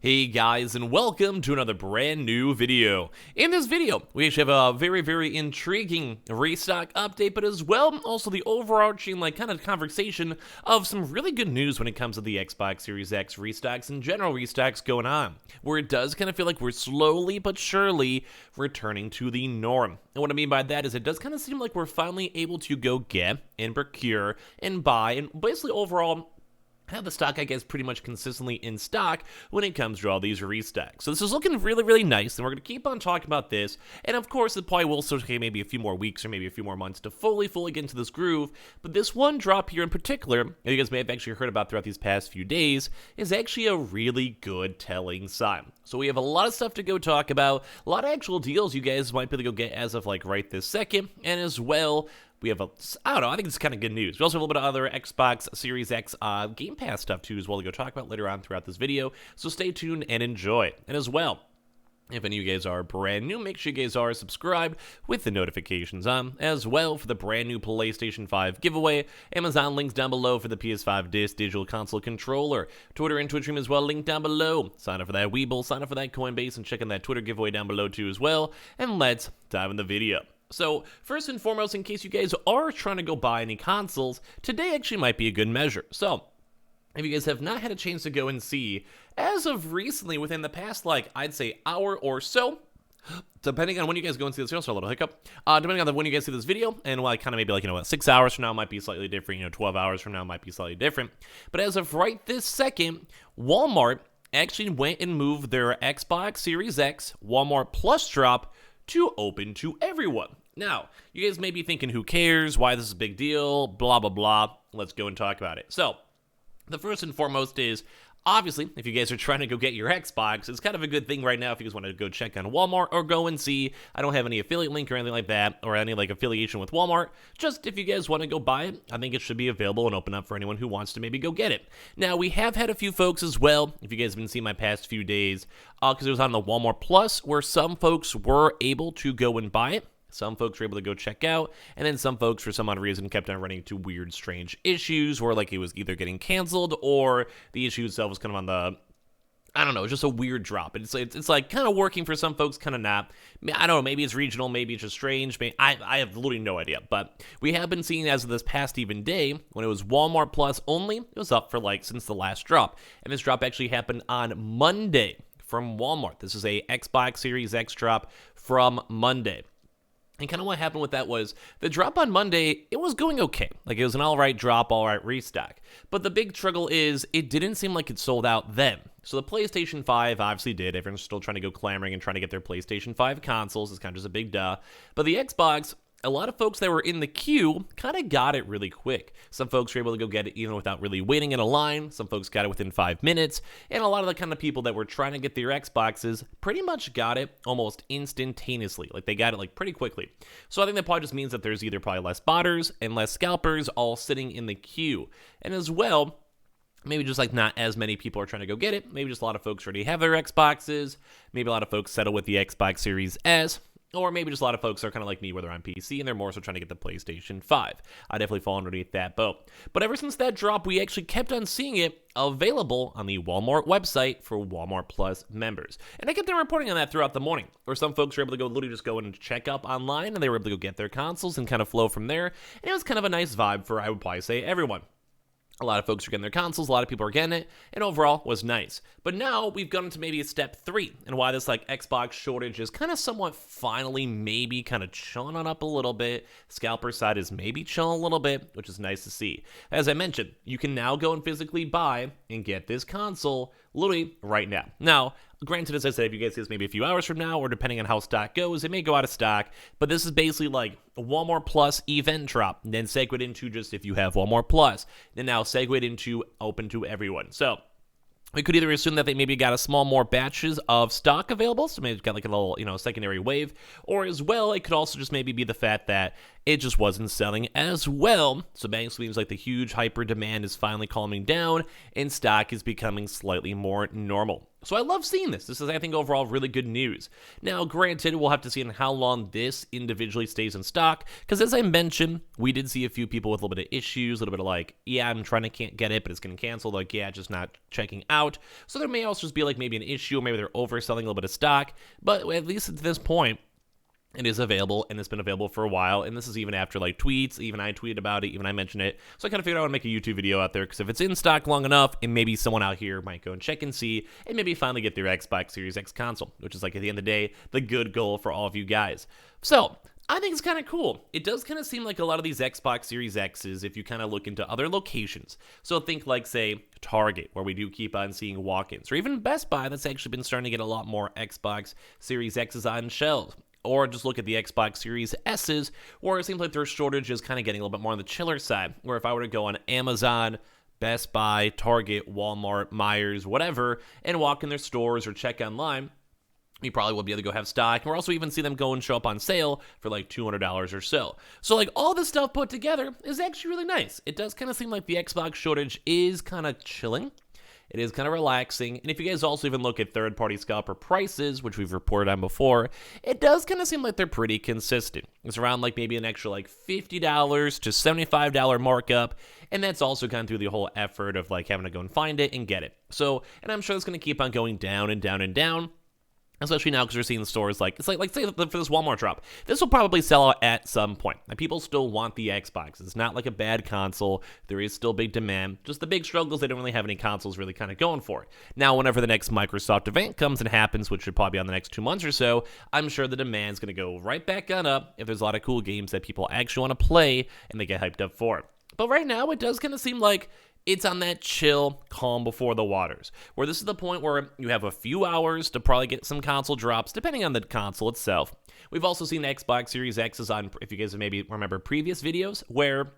Hey guys, and welcome to another brand new video. In this video, we actually have a very intriguing restock update, but as well, also the overarching kind of conversation of some really good news when it comes to the Xbox Series X restocks and general restocks going on, where it does kind of feel like we're slowly but surely returning to the norm. And what I mean by that is it does kind of seem like we're finally able to go get and procure and buy and basically overall have the stock, I guess, pretty much consistently in stock when it comes to all these restocks. So this is looking really nice, and we're going to keep on talking about this. And of course, it probably will still take maybe a few more weeks or maybe a few more months to fully get into this groove. But this one drop here in particular, that you guys may have actually heard about throughout these past few days, is actually a really good telling sign. So we have a lot of stuff to go talk about, a lot of actual deals you guys might be able to go get as of right this second, and as well, we have I think it's kind of good news. We also have a little bit of other Xbox Series X Gamepass stuff too as well to go talk about later on throughout this video. So stay tuned and enjoy. And as well, if any of you guys are brand new, make sure you guys are subscribed with the notifications on. As well, for the brand new PlayStation 5 giveaway, Amazon links down below for the PS5 Digital Console Controller. Twitter and Twitch stream as well, link down below. Sign up for that Webull, sign up for that Coinbase, and check in that Twitter giveaway down below too as well. And let's dive in the video. So, first and foremost, in case you guys are trying to go buy any consoles, today actually might be a good measure. So, if you guys have not had a chance to go and see, as of recently, within the past, I'd say hour or so, depending on when you guys go and see this video, so a little hiccup, depending on when you guys see this video, and kind of maybe 6 hours from now might be slightly different, 12 hours from now might be slightly different, but as of right this second, Walmart actually went and moved their Xbox Series X Walmart Plus drop to open to everyone. Now, you guys may be thinking, who cares, why this is a big deal, blah blah. Let's go and talk about it. So, the first and foremost is, obviously, if you guys are trying to go get your Xbox, it's kind of a good thing right now if you guys want to go check on Walmart or go and see. I don't have any affiliate link or anything like that, or any affiliation with Walmart. Just if you guys want to go buy it, I think it should be available and open up for anyone who wants to maybe go get it. Now, we have had a few folks as well, if you guys have been seeing my past few days, because it was on the Walmart Plus, where some folks were able to go and buy it. Some folks were able to go check out, and then some folks, for some odd reason, kept on running into weird, strange issues, where it was either getting canceled, or the issue itself was kind of on the, I don't know, just a weird drop. It's kind of working for some folks, kind of not. I don't know, maybe it's regional, maybe it's just strange. I have literally no idea. But we have been seeing, as of this past even day, when it was Walmart Plus only, it was up for since the last drop. And this drop actually happened on Monday from Walmart. This is a Xbox Series X drop from Monday. And kind of what happened with that was, the drop on Monday, it was going okay. It was an alright drop, alright restock. But the big struggle is, it didn't seem like it sold out then. So the PlayStation 5 obviously did. Everyone's still trying to go clamoring and trying to get their PlayStation 5 consoles. It's kind of just a big duh. But the Xbox, a lot of folks that were in the queue kind of got it really quick. Some folks were able to go get it even without really waiting in a line. Some folks got it within 5 minutes. And a lot of the kind of people that were trying to get their Xboxes pretty much got it almost instantaneously. They got it pretty quickly. So I think that probably just means that there's either probably less botters and less scalpers all sitting in the queue. And as well, maybe just not as many people are trying to go get it. Maybe just a lot of folks already have their Xboxes. Maybe a lot of folks settle with the Xbox Series S. Or maybe just a lot of folks are kind of like me, where they're on PC and they're more so trying to get the PlayStation 5. I definitely fall underneath that boat. But ever since that drop, we actually kept on seeing it available on the Walmart website for Walmart Plus members. And I kept on reporting on that throughout the morning, where some folks were able to go literally just go in and check up online, and they were able to go get their consoles and kind of flow from there. And it was kind of a nice vibe for, I would probably say, everyone. A lot of folks are getting their consoles, a lot of people are getting it, and overall was nice. But now we've gone into maybe a step 3, and why this Xbox shortage is kind of somewhat finally maybe kind of chilling on up a little bit. Scalper side is maybe chilling a little bit, which is nice to see. As I mentioned, you can now go and physically buy and get this console literally right now. Now, granted, as I said, if you guys see this maybe a few hours from now, or depending on how stock goes, it may go out of stock, but this is basically a Walmart Plus event drop, and then segued into just if you have Walmart Plus, then now segued into open to everyone. So we could either assume that they maybe got a small more batches of stock available, so maybe it's got a little, secondary wave, or as well, it could also just maybe be the fact that it just wasn't selling as well. So basically, it seems like the huge hyper demand is finally calming down and stock is becoming slightly more normal. So I love seeing this. This is, I think, overall really good news. Now, granted, we'll have to see in how long this individually stays in stock, because as I mentioned, we did see a few people with a little bit of issues, a little bit of like, yeah, I'm trying to can't get it, but it's getting canceled. Like, yeah, just not checking out. So there may also just be like maybe an issue, or maybe they're overselling a little bit of stock. But at least at this point, it is available, and it's been available for a while, and this is even after, like, tweets. Even I tweeted about it, even I mentioned it. So I kind of figured I would make a YouTube video out there, because if it's in stock long enough, and maybe someone out here might go and check and see, and maybe finally get their Xbox Series X console, which is, like, at the end of the day, the good goal for all of you guys. So I think it's kind of cool. It does kind of seem like a lot of these Xbox Series X's, if you kind of look into other locations. So think like, say, Target, where we do keep on seeing walk-ins, or even Best Buy, that's actually been starting to get a lot more Xbox Series X's on shelves. Or just look at the Xbox Series S's, where it seems like their shortage is kind of getting a little bit more on the chiller side. Where if I were to go on Amazon, Best Buy, Target, Walmart, Myers, whatever, and walk in their stores or check online, you probably will be able to go have stock. And we're also even see them go and show up on sale for like $200 or so. So like all this stuff put together is actually really nice. It does kind of seem like the Xbox shortage is kind of chilling. It is kind of relaxing, and if you guys also even look at third-party scalper prices, which we've reported on before, it does kind of seem like they're pretty consistent. It's around like maybe an extra like $50 to $75 markup, and that's also kind of through the whole effort of like having to go and find it and get it. So, and I'm sure it's going to keep on going down and down and down. Especially now because we're seeing the stores like, it's like say for this Walmart drop, this will probably sell out at some point. And people still want the Xbox. It's not like a bad console. There is still big demand. Just the big struggle is they don't really have any consoles really kind of going for it. Now, whenever the next Microsoft event comes and happens, which should probably be on the next 2 months or so, I'm sure the demand's going to go right back on up if there's a lot of cool games that people actually want to play and they get hyped up for it. But right now, it does kind of seem like it's on that chill, calm before the waters, where this is the point where you have a few hours to probably get some console drops, depending on the console itself. We've also seen the Xbox Series X's on, if you guys maybe remember previous videos, where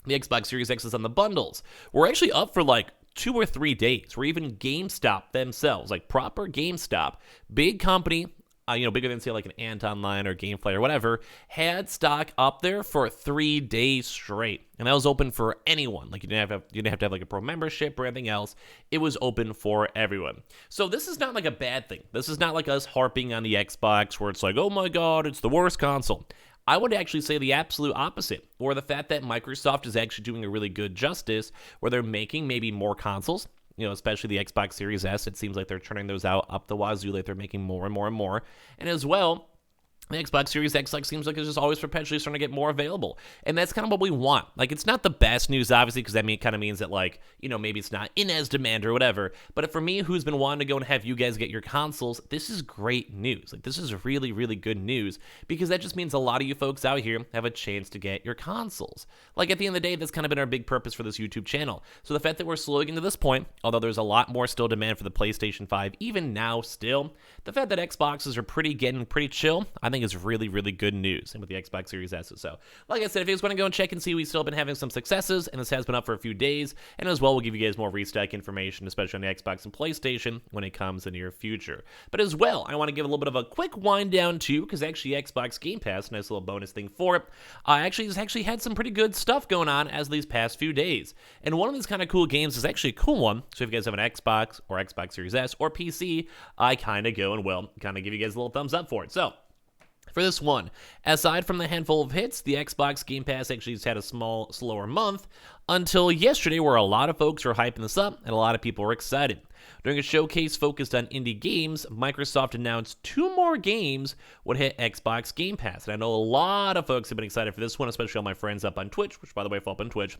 the Xbox Series X is on the bundles. We're actually up for like 2 or 3 days, where even GameStop themselves, like proper GameStop, big company, bigger than say like an Ant Online or Gamefly or whatever, had stock up there for 3 days straight, and that was open for anyone. Like you didn't have to have like a pro membership or anything else. It was open for everyone. So this is not like a bad thing. This is not like us harping on the Xbox where it's like, oh my god, it's the worst console. I would actually say the absolute opposite, or the fact that Microsoft is actually doing a really good justice, where they're making maybe more consoles. Especially the Xbox Series S, it seems like they're turning those out up the wazoo, like they're making more and more and more. And as well, the Xbox Series X seems like it's just always perpetually starting to get more available. And that's kind of what we want. Like, it's not the best news, obviously, because that kind of means that, like, maybe it's not in as demand or whatever. But for me, who's been wanting to go and have you guys get your consoles, this is great news. Like, this is really, really good news, because that just means a lot of you folks out here have a chance to get your consoles. Like, at the end of the day, that's kind of been our big purpose for this YouTube channel. So the fact that we're slowly getting to this point, although there's a lot more still demand for the PlayStation 5, even now still, the fact that Xboxes are getting pretty chill, I think is really, really good news. And with the Xbox Series S. So, like I said, if you guys want to go and check and see, we've still been having some successes, and this has been up for a few days. And as well, we'll give you guys more restock information, especially on the Xbox and PlayStation when it comes in the near future. But as well, I want to give a little bit of a quick wind down too, because actually Xbox Gamepass, nice little bonus thing for it, has actually had some pretty good stuff going on as these past few days. And one of these kind of cool games is actually a cool one. So if you guys have an Xbox or Xbox Series S or PC, I kind of go and kind of give you guys a little thumbs up for it. So, for this one, aside from the handful of hits, the Xbox Game Pass actually has had a slower month until yesterday, where a lot of folks were hyping this up and a lot of people were excited. During a showcase focused on indie games, Microsoft announced 2 more games would hit Xbox Game Pass. And I know a lot of folks have been excited for this one, especially all my friends up on Twitch, which, by the way, follow up on Twitch.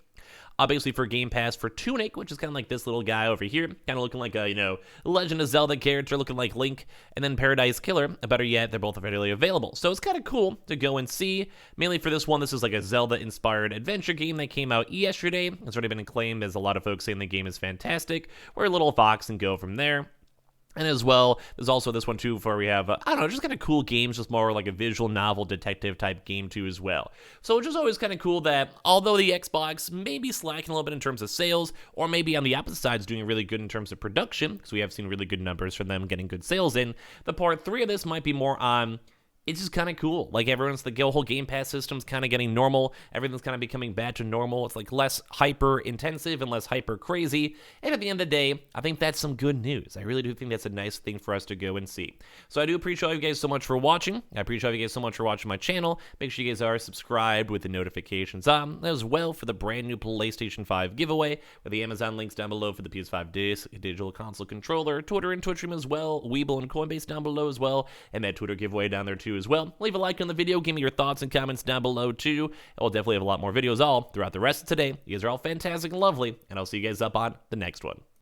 Obviously, for Game Pass, for Tunic, which is kind of like this little guy over here, kind of looking like a, Legend of Zelda character, looking like Link, and then Paradise Killer. Better yet, they're both readily available. So it's kind of cool to go and see. Mainly for this one, this is like a Zelda-inspired adventure game that came out yesterday. It's already been acclaimed, as a lot of folks saying the game is fantastic. We're a little fox and go from there. And as well, there's also this one too, where we have, just kind of cool games, just more like a visual novel detective type game too as well. So it's just always kind of cool that, although the Xbox may be slacking a little bit in terms of sales, or maybe on the opposite side is doing really good in terms of production, because we have seen really good numbers from them getting good sales in, the part 3 of this might be more on it's just kind of cool. Like everyone's the whole Game Pass system's kind of getting normal. Everything's kind of becoming back to normal. It's like less hyper intensive and less hyper crazy. And at the end of the day, I think that's some good news. I really do think that's a nice thing for us to go and see. So I do appreciate you guys so much for watching. I appreciate you guys so much for watching my channel. Make sure you guys are subscribed with the notifications on, as well for the brand new PlayStation 5 giveaway, with the Amazon links down below for the PS5 Digital Console Controller, Twitter and Twitch stream as well, Weeble and Coinbase down below as well, and that Twitter giveaway down there too as well. Leave a like on the video, give me your thoughts and comments down below too. I'll definitely have a lot more videos all throughout the rest of today. You guys are all fantastic and lovely, and I'll see you guys up on the next one.